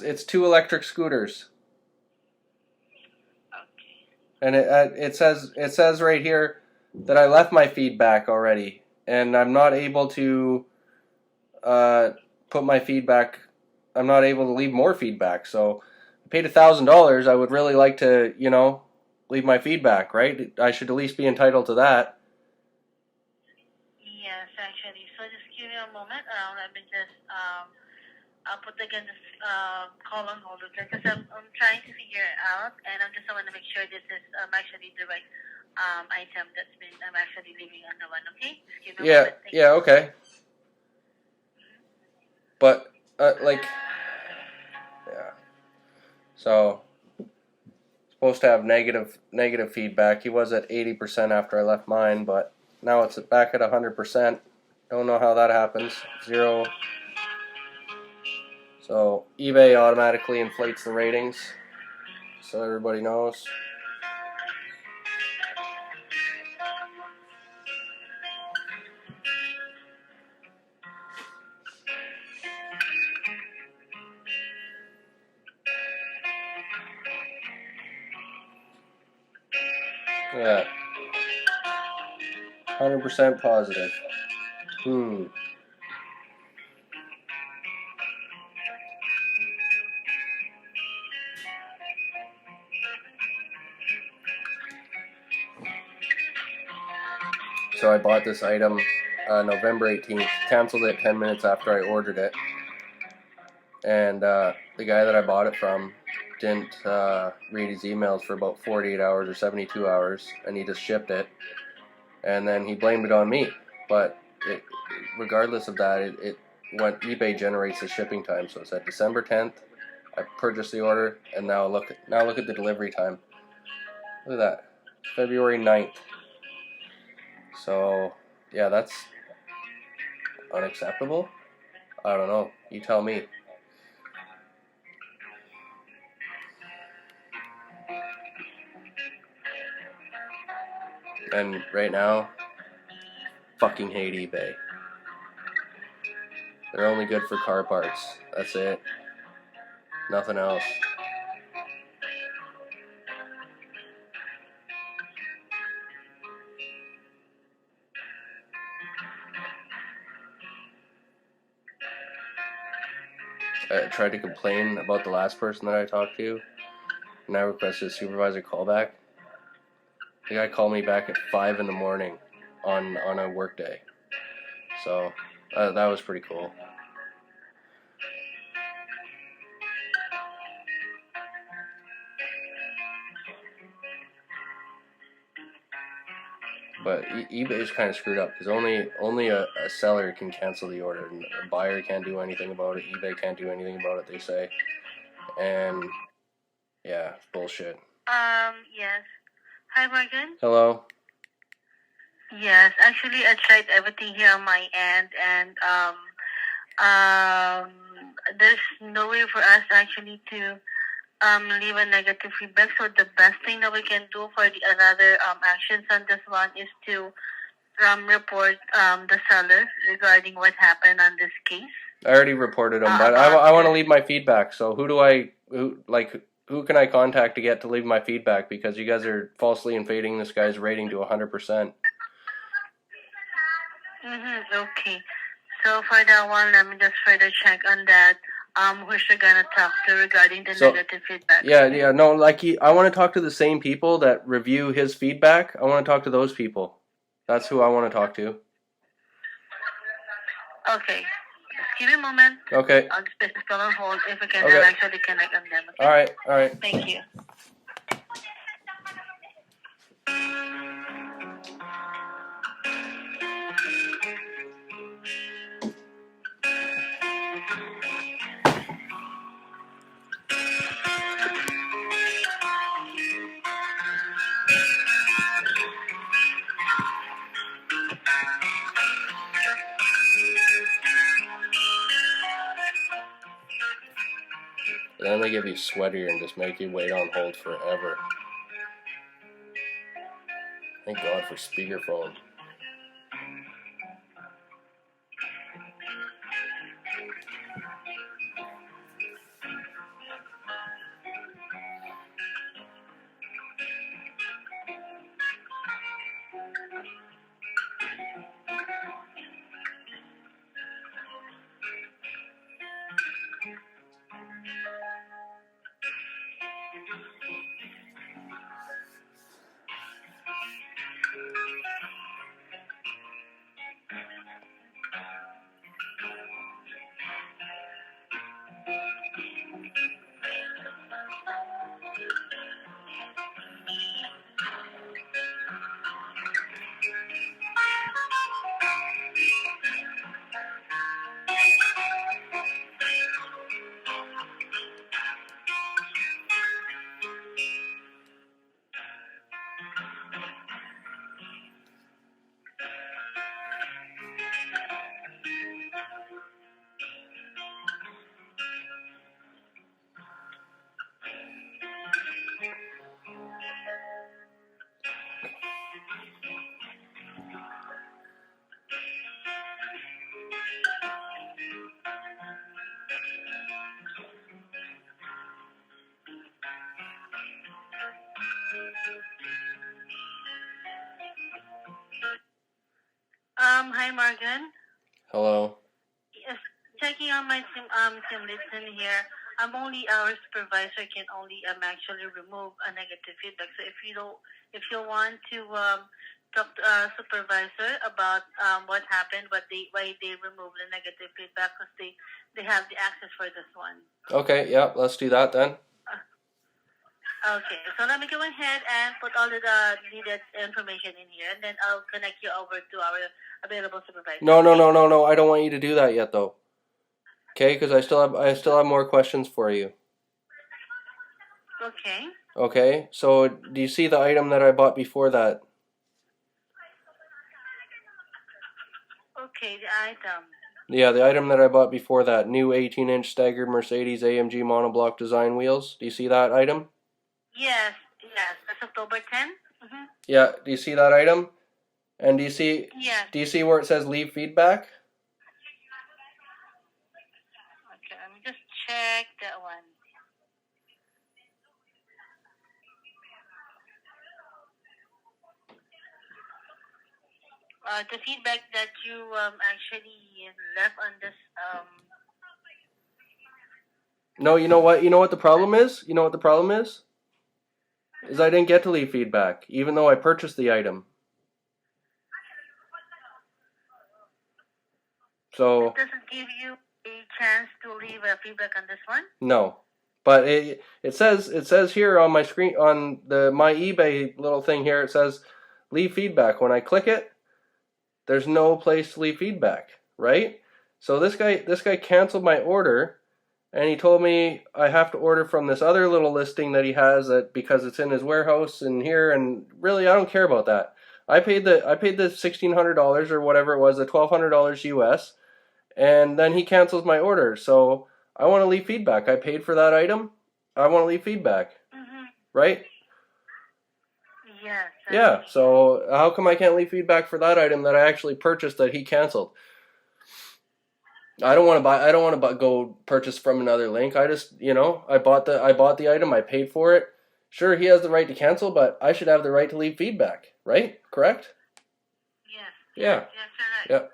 It's two electric scooters. Okay. And it says right here that I left my feedback already, and I'm not able to put my feedback. I'm not able to leave more feedback. So I paid $1,000. I would really like to, leave my feedback, right? I should at least be entitled to that. Yes, actually. So just give me a moment. Let me just I'll put again this call on hold, okay? Because I'm trying to figure it out, and I just want to make sure this is actually the right item I'm actually leaving on the one, okay? Just give me a moment. Thank you. Okay. But yeah. So supposed to have negative feedback. He was at 80% after I left mine, but now it's back at 100%. Don't know how that happens. 0. So eBay automatically inflates the ratings, so everybody knows. Look at that. 100% positive. So I bought this item November 18th, canceled it 10 minutes after I ordered it. And the guy that I bought it from didn't read his emails for about 48 hours or 72 hours, and he just shipped it. And then he blamed it on me. But regardless of that, when eBay generates the shipping time, so it said December 10th. I purchased the order, and now look at the delivery time. Look at that, February 9th. So yeah, that's unacceptable. I don't know. You tell me. And right now, fucking hate eBay. They're only good for car parts. That's it. Nothing else. I tried to complain about the last person that I talked to, and I requested a supervisor callback. The guy called me back at 5 in the morning on a work day. So that was pretty cool. But eBay is kind of screwed up because only a seller can cancel the order, and a buyer can't do anything about it. eBay can't do anything about it, they say. And yeah, it's bullshit. Yes. Hi, Morgan. Hello. Yes, actually, I tried everything here on my end, and there's no way for us actually to leave a negative feedback. So the best thing that we can do for the other actions on this one is to report the seller regarding what happened on this case. I already reported them, but I want to leave my feedback. So who can I contact to get to leave my feedback? Because you guys are falsely inflating this guy's rating to 100%. Okay. So for that one, let me just further check on that. Who should gonna talk to regarding the negative feedback? Yeah. No, I want to talk to the same people that review his feedback. I want to talk to those people. That's who I want to talk to. Okay. Just give me a moment. Okay. I'll just place this call on hold if we can actually connect on them. Okay? All right. Thank you. Then they give you sweatier and just make you wait on hold forever. Thank God for speakerphone. Hi, Morgan. Hello. Yes, checking on my team leads in here. I'm only our supervisor can only actually remove a negative feedback. So if you want to talk to a supervisor about what happened, why they remove the negative feedback, because they have the access for this one. Okay, yeah, let's do that then. Okay, so let me go ahead and put all the needed information in here, and then I'll connect you over to our available supervisor. No. I don't want you to do that yet, though. Okay, because I still have more questions for you. Okay. Okay, so do you see the item that I bought before that? Okay, the item. Yeah, the item that I bought before that, new 18-inch staggered Mercedes AMG monoblock design wheels. Do you see that item? Yes, that's October 10. Mm-hmm. Yeah, do you see that item? And do you see? Yes. Do you see where it says leave feedback? Okay, let me just check that one. The feedback that you actually left on this No, you know what? You know what the problem is? You know what the problem is? Is I didn't get to leave feedback, even though I purchased the item. So it doesn't give you a chance to leave a feedback on this one? no. But it says here on my screen on my eBay little thing here, it says leave feedback. When I click it, there's no place to leave feedback, right? So this guy canceled my order, and he told me I have to order from this other little listing that he has because it's in his warehouse and here, and really I don't care about that. I paid the $1,600 or whatever it was, the $1,200 US, and then he cancels my order. So I want to leave feedback. I paid for that item. I want to leave feedback, right? Yes. Yeah. So how come I can't leave feedback for that item that I actually purchased that he canceled? I don't want to go purchase from another link. I just, I bought the item. I paid for it. Sure, he has the right to cancel, but I should have the right to leave feedback, right? Correct? Yes. Yeah. Yes, you're right. Yep.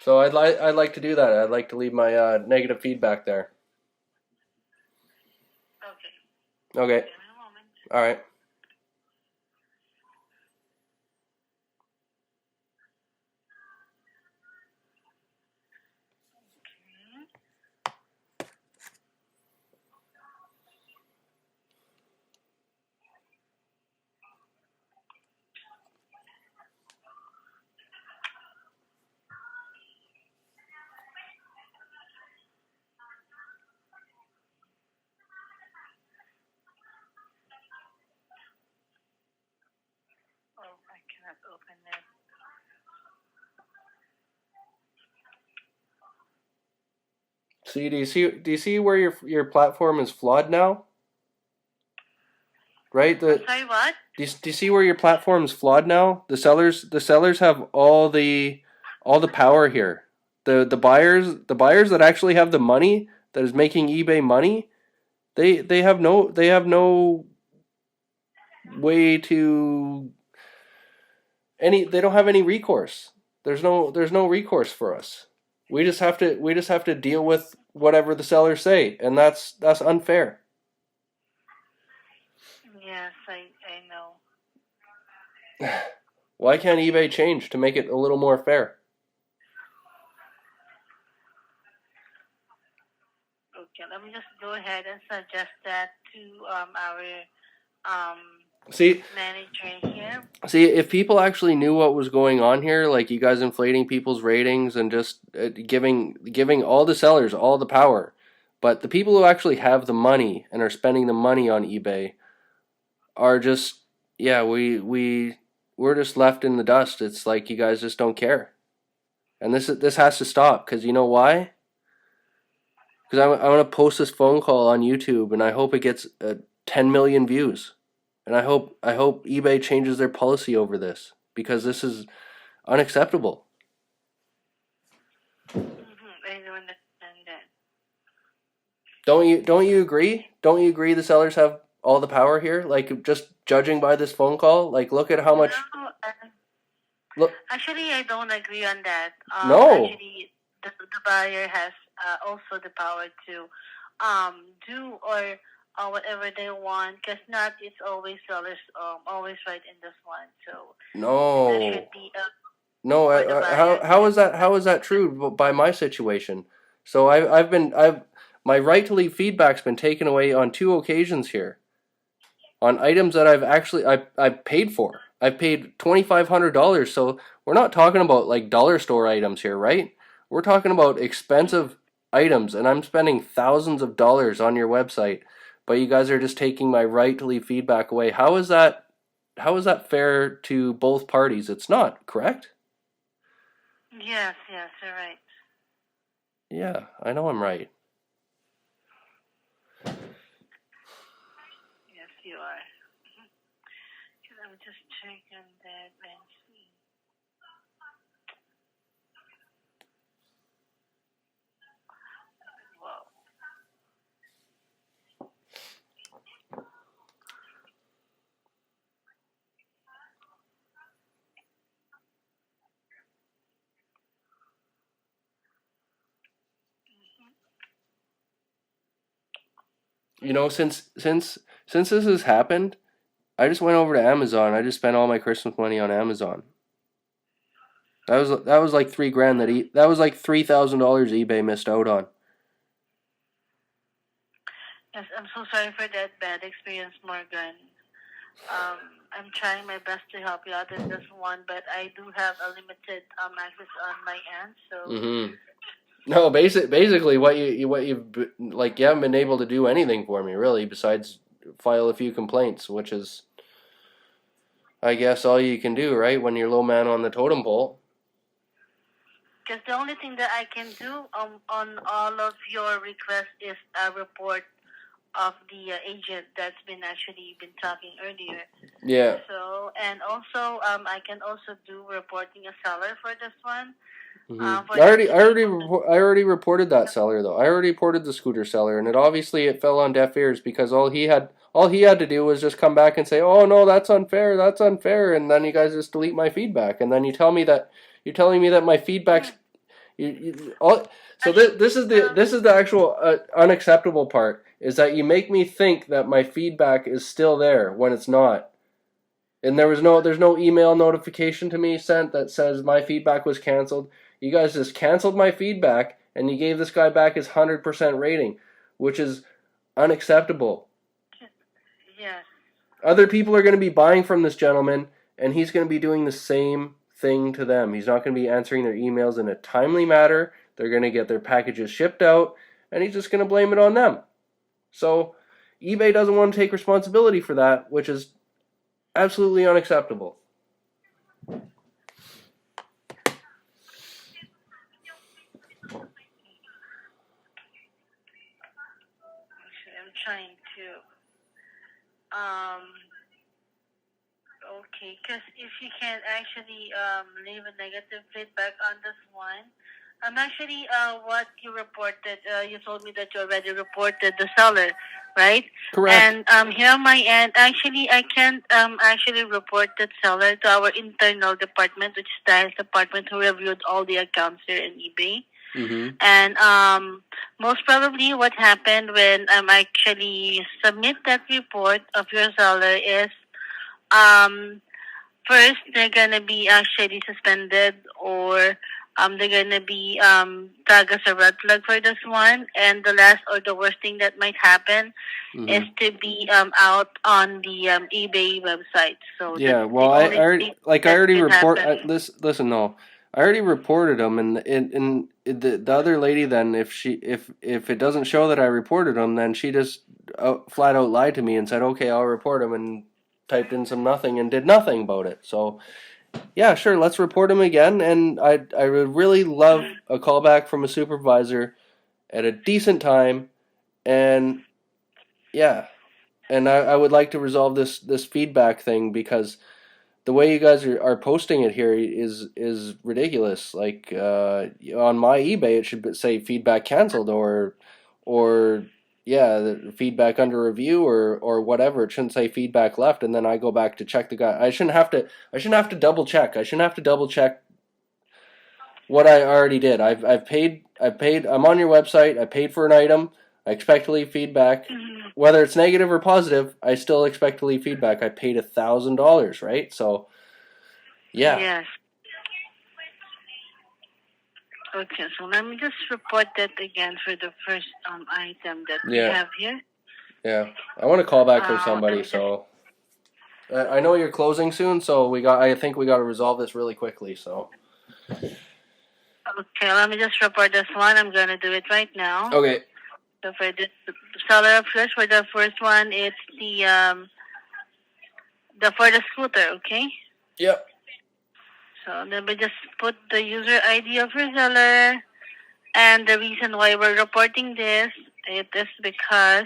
So I'd like to do that. I'd like to leave my negative feedback there. Okay. Okay. Give me a moment. All right. Oh, I cannot open it. See, do you see where your platform is flawed now? Right? Sorry, what? Do you see where your platform is flawed now? The sellers have all the power here. The buyers that actually have the money that is making eBay money, they have no way to they don't have any recourse. There's no recourse for us. We just have to deal with whatever the sellers say, and that's unfair. Yes, I know. Why can't eBay change to make it a little more fair? Okay, let me just go ahead and suggest that to our manager here. See, if people actually knew what was going on here, like you guys inflating people's ratings and just giving all the sellers all the power, but the people who actually have the money and are spending the money on eBay are just, yeah, we're just left in the dust. It's like you guys just don't care, and this has to stop. Because you know why? Because I'm gonna post this phone call on YouTube, and I hope it gets 10 million views. And I hope eBay changes their policy over this, because this is unacceptable. I don't understand that. Don't you agree? Don't you agree the sellers have all the power here? Like, just judging by this phone call, like, look at how much. No, Look, Actually, I don't agree on that. no, Actually, the buyer has also the power to do or whatever they want, because not it's always sellers always right in this one. So there no, should be no. for the How buyer. how is that? How is that true by my situation? So I've my right to leave feedback's been taken away on 2 occasions here on items that I've paid for. I've paid $2,500. So we're not talking about like dollar store items here, right? We're talking about expensive items, and I'm spending thousands of dollars on your website, but you guys are just taking my right to leave feedback away. How is that? How is that fair to both parties? It's not, correct? Yes, yes, you're right. Yeah, I know I'm right. Yes, you are. I'm just checking that and see. Well, You know, since this has happened, I just went over to Amazon. I just spent all my Christmas money on Amazon. That was like 3 grand that was like $3,000 eBay missed out on. yes, I'm so sorry for that bad experience, Morgan. Um, I'm trying my best to help you out in this one, but I do have a limited access on my end. So Mm-hmm. No, basically what you've like you haven't been able to do anything for me really besides file a few complaints, which is I guess all you can do, right? When you're low man on the totem pole. because the only thing that I can do on all of your requests is a report of the agent that's been talking earlier. Yeah. So, and also I can also do reporting a seller for this one. Mm-hmm. For them to be able to. I already reported that seller though. I already reported the scooter seller, and it fell on deaf ears because all he had to do was just come back and say, "Oh no, that's unfair," and then you guys just delete my feedback, and then you're telling me that my feedback's all. So Actually, this is the actual unacceptable part is that you make me think that my feedback is still there when it's not. And there's no email notification to me sent that says my feedback was canceled. You guys just canceled my feedback and you gave this guy back his 100% rating, which is unacceptable. yes. Other people are going to be buying from this gentleman and he's going to be doing the same thing to them. He's not going to be answering their emails in a timely manner. They're going to get their packages shipped out and he's just going to blame it on them. So eBay doesn't want to take responsibility for that, which is absolutely unacceptable. Actually, I'm trying to. Um, okay, because if you can actually leave a negative feedback on this one, actually what you reported, you told me that you already reported the seller, right? Correct. And here on my end, actually I can't actually report that seller to our internal department, which is the sales department, who reviewed all the accounts here in eBay. Mm-hmm. And most probably what happened when actually submit that report of your seller is um, first they're gonna be actually suspended, or they're gonna be tagged as a red flag for this one. And the last or the worst thing that might happen is to be out on the eBay website. So that's Yeah, the well, only thing I that already can report. happen. Listen, no, I already reported them, and the other lady then, if it doesn't show that I reported them, then she just flat out lied to me and said, okay, I'll report them, and typed in some nothing and did nothing about it. So yeah, sure, let's report them again, and I would really love a callback from a supervisor at a decent time, and yeah, and I would like to resolve this feedback thing because the way you guys are posting it here is ridiculous. Like on my eBay, it should say feedback canceled or yeah, the feedback under review or whatever. It shouldn't say feedback left, and then I go back to check the guy. I shouldn't have to double check. I shouldn't have to double check what I already did. I've paid. I'm on your website. I paid for an item. I expect to leave feedback. Whether it's negative or positive, I still expect to leave feedback. I paid $1,000, right? So, yeah. Yes. Okay, so let me just report that again for the first item that we have here. Yeah. I want to call back from somebody, so I know you're closing soon, so I think we got to resolve this really quickly, so. Okay, let me just report this one. I'm going to do it right now. Okay. So for the seller of yours, for the first one, it's the for the scooter, okay? Yep. So let me just put the user ID of your seller, and the reason why we're reporting this, it is because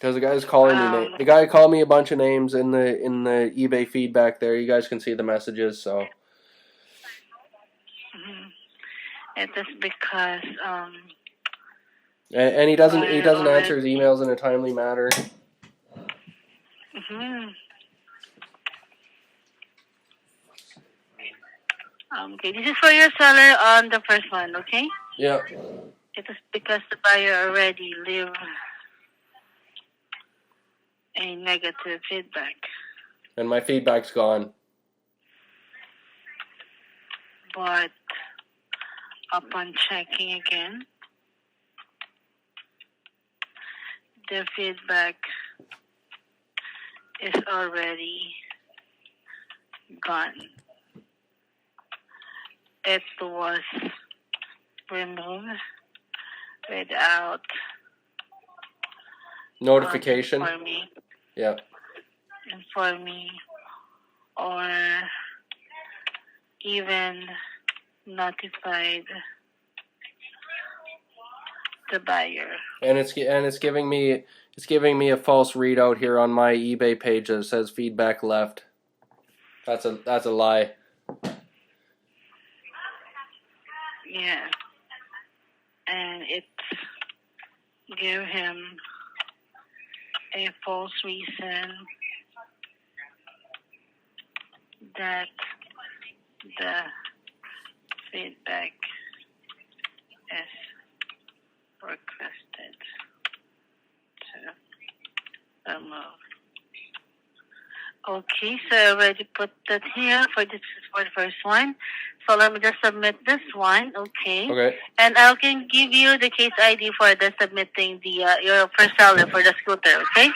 the guy's calling me. The guy called me a bunch of names in the eBay feedback there. You guys can see the messages, so. It is because and he doesn't answer his emails in a timely manner. Okay, this is for your seller on the first one, okay? Yeah. It is because the buyer already leave a negative feedback. And my feedback's gone. But upon checking again, the feedback is already gone. It was removed without notification. Inform me, or even notified the buyer. And it's giving me a false readout here on my eBay page that says feedback left. That's a lie. Yeah. And it gave him a false reason that the feedback is requested to remove. Okay, so I already put that here for the first one. So let me just submit this one, okay? Okay. And I can give you the case ID for the submitting the your first seller for the scooter, okay?